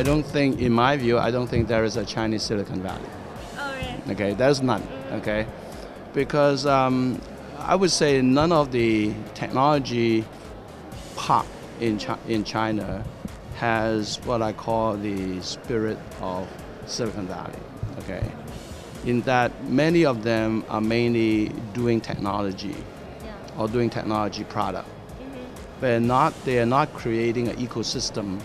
I don't think, in my view, I don't think there is a Chinese Silicon Valley. Oh, really? Okay, there's none. Okay, because I would say none of the technology park in China has what I call the spirit of Silicon Valley. Okay, in that many of them are mainly doing technology or doing technology product. They are not creating an ecosystem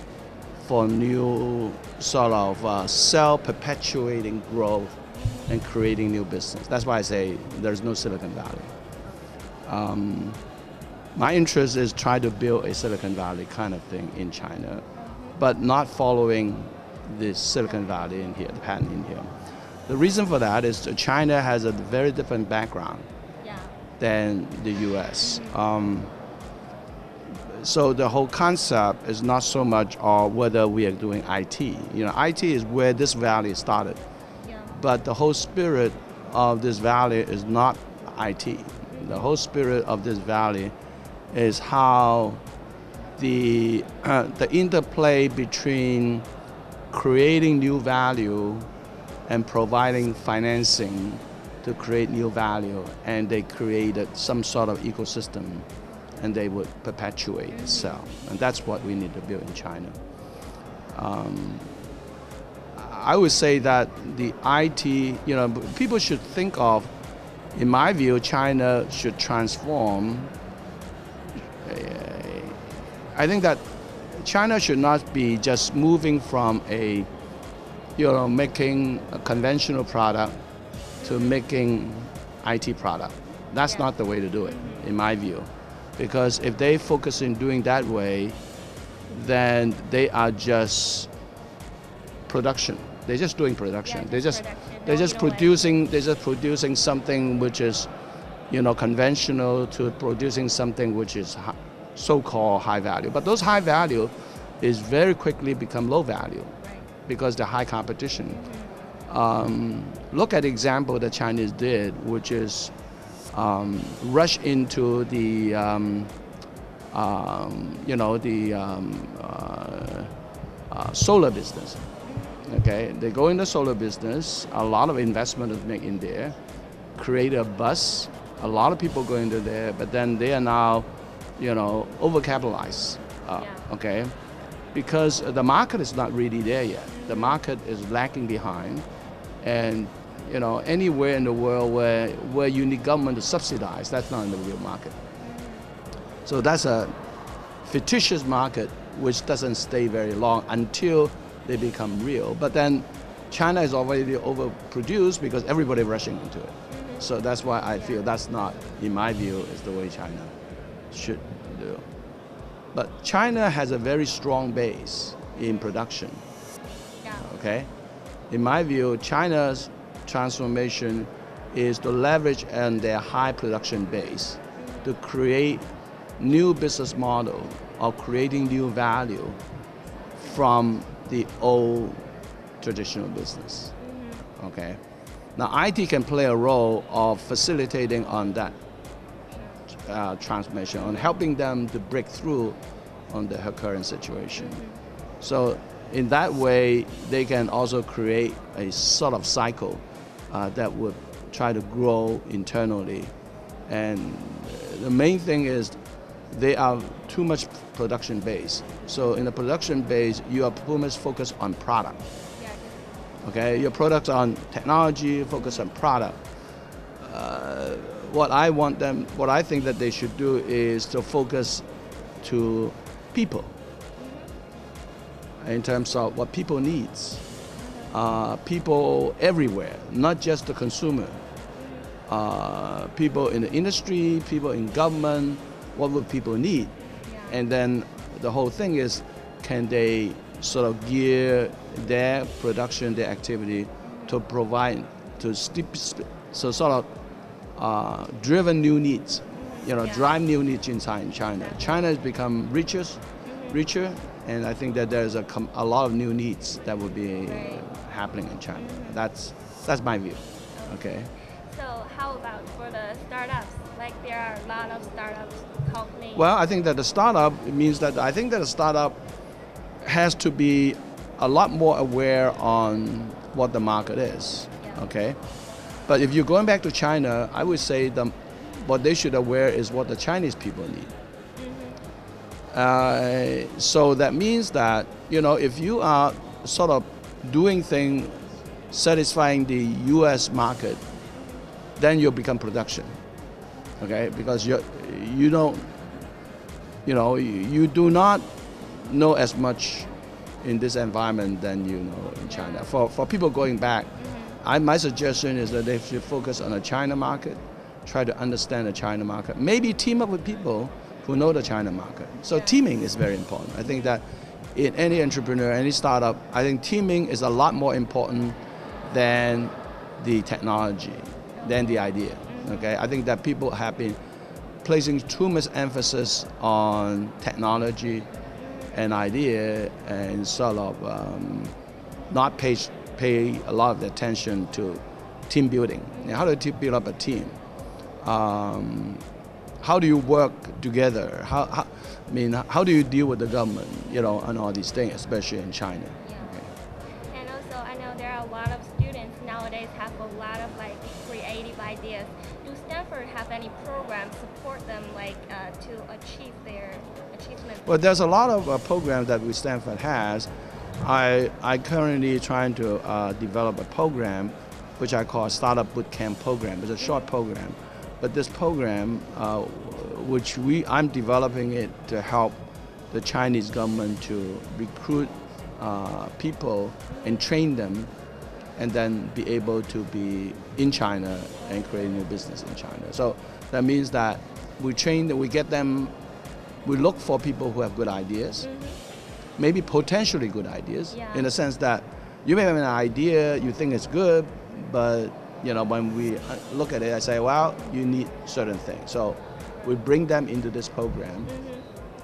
for new sort of self-perpetuating growth and creating new business. That's why I say there's no Silicon Valley. My interest is try to build a Silicon Valley kind of thing in China, but not following the Silicon Valley in here, the pattern in here. The reason for that is that China has a very different background than the US. So the whole concept is not so much whether we are doing IT. You know, IT is where this valley started. But the whole spirit of this valley is not IT. The whole spirit of this valley is how the interplay between creating new value and providing financing to create new value, and they created some sort of ecosystem, and they would perpetuate itself. And that's what we need to build in China. I would say that the IT, you know, people should think of, in my view, China should transform. I think that China should not be just moving from making a conventional product to making IT product. That's not the way to do it, in my view. Because if they focus in doing that way, then they are just production. They're just doing production. They're just producing something which is, you know, conventional to producing something which is so-called high value. But those high value is very quickly become low value because the high competition. Look at the example the Chinese did, which is rush into the solar business. Okay, they go in the solar business. A lot of investment is made in there. Create a buzz. A lot of people go into there, but then they are now, you know, overcapitalized. Okay, because the market is not really there yet. The market is lagging behind, and you know, anywhere in the world where you need government to subsidize, that's not in the real market. So that's a fictitious market which doesn't stay very long until they become real. But then China is already overproduced because everybody rushing into it. So that's why I feel that's not, in my view, is the way China should do. But China has a very strong base in production. Okay? In my view, China's transformation is to leverage on their high production base to create new business model of creating new value from the old traditional business. Okay. Now IT can play a role of facilitating on that transformation, on helping them to break through on the current situation. So in that way, they can also create a sort of cycle that would try to grow internally. And the main thing is they are too much production based. So in the production base, you are too much focused on product. Okay, your products on technology, focus on product. What I think that they should do is to focus to people in terms of what people needs. People everywhere, not just the consumer. People in the industry, people in government, what would people need? And then the whole thing is, can they sort of gear their production, their activity to provide, so sort of driven new needs, you know, drive new needs inside China. China has become richer, and I think that there's a lot of new needs that will be happening in China. That's my view. Okay. So how about for the startups? Like there are a lot of startups companies. Well, I think that the startup means that I think that a startup has to be a lot more aware on what the market is, Yeah. okay? But if you're going back to China, I would say what they should aware is what the Chinese people need. So that means that, you know, if you are sort of doing things satisfying the US market, then you'll become production, okay? Because you don't, you know, you do not know as much in this environment than you know in China. For people going back, my suggestion is that they should focus on the China market, try to understand the China market, maybe team up with people who know the China market. So teaming is very important. I think that in any entrepreneur, any startup, I think teaming is a lot more important than the technology, than the idea, okay? I think that people have been placing too much emphasis on technology and idea and sort of not pay a lot of attention to team building. Now, how do you build up a team? How do you work together? How do you deal with the government, you know, and all these things, especially in China? Yeah. Okay. And also, I know there are a lot of students nowadays have a lot of like creative ideas. Do Stanford have any programs support them like to achieve their achievements? Well, there's a lot of programs that Stanford has. I currently trying to develop a program which I call Startup Bootcamp program. It's a short program. But this program, which I'm developing it to help the Chinese government to recruit people and train them, and then be able to be in China and create new business in China. So that means that we train them, we get them, we look for people who have good ideas, maybe potentially good ideas, in the sense that you may have an idea, you think it's good, but you know, when we look at it, I say, well, you need certain things. So we bring them into this program,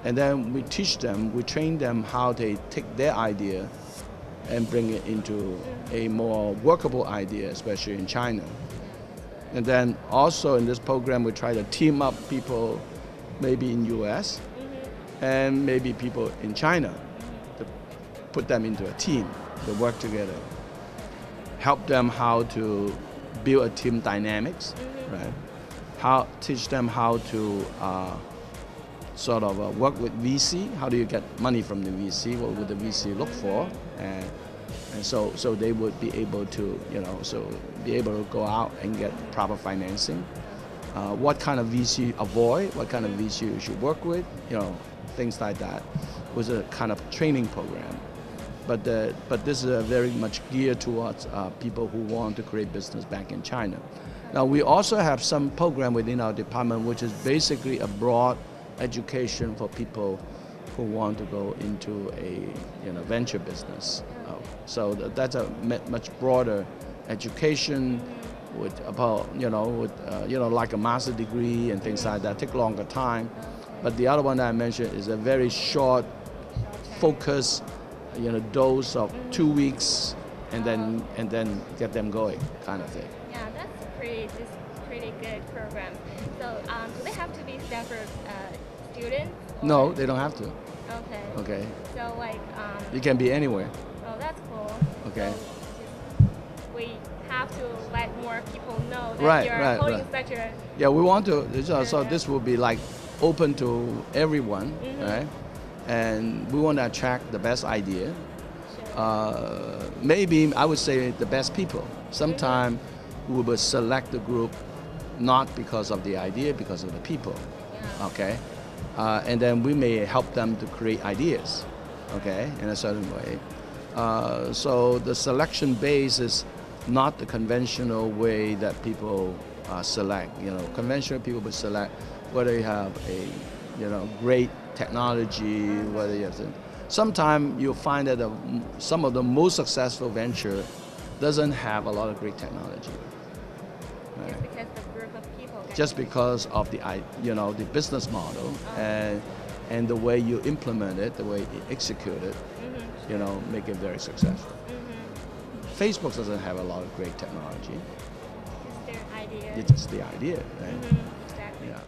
and then we teach them, we train them how they take their idea and bring it into a more workable idea, especially in China. And then also in this program, we try to team up people maybe in US and maybe people in China to put them into a team, to work together, help them how to build a team dynamics, right? Teach them how to sort of work with VC. How do you get money from the VC? What would the VC look for? And so they would be able to, you know, be able to go out and get proper financing. What kind of VC avoid? What kind of VC you should work with? You know, things like that. It was a kind of training program. But this is very much geared towards people who want to create business back in China. Now we also have some program within our department which is basically a broad education for people who want to go into a venture business. So that's a much broader education with about like a master's degree and things like that. Take longer time. But the other one that I mentioned is a very short, focused, dose of 2 weeks, and then get them going, kind of thing. Yeah, that's pretty good program. So do they have to be Stanford students? Or? No, they don't have to. Okay. Okay. So like. You can be anywhere. Oh, that's cool. Okay. So we have to let more people know that you're holding such a. Yeah, we want to. So this will be like open to everyone, right? And we want to attract the best idea. Maybe I would say the best people. Sometimes we will select the group not because of the idea, because of the people. Yeah. Okay, and then we may help them to create ideas. Okay, in a certain way. So the selection base is not the conventional way that people select. Conventional people would select whether you have a great technology, whether you have to. Sometimes you'll find that some of the most successful venture doesn't have a lot of great technology. Right? Just because the group of people. Just because of the business model and the way you implement it, the way you execute it, make it very successful. Facebook doesn't have a lot of great technology. Just their idea. It's just the idea, right? Exactly. Yeah.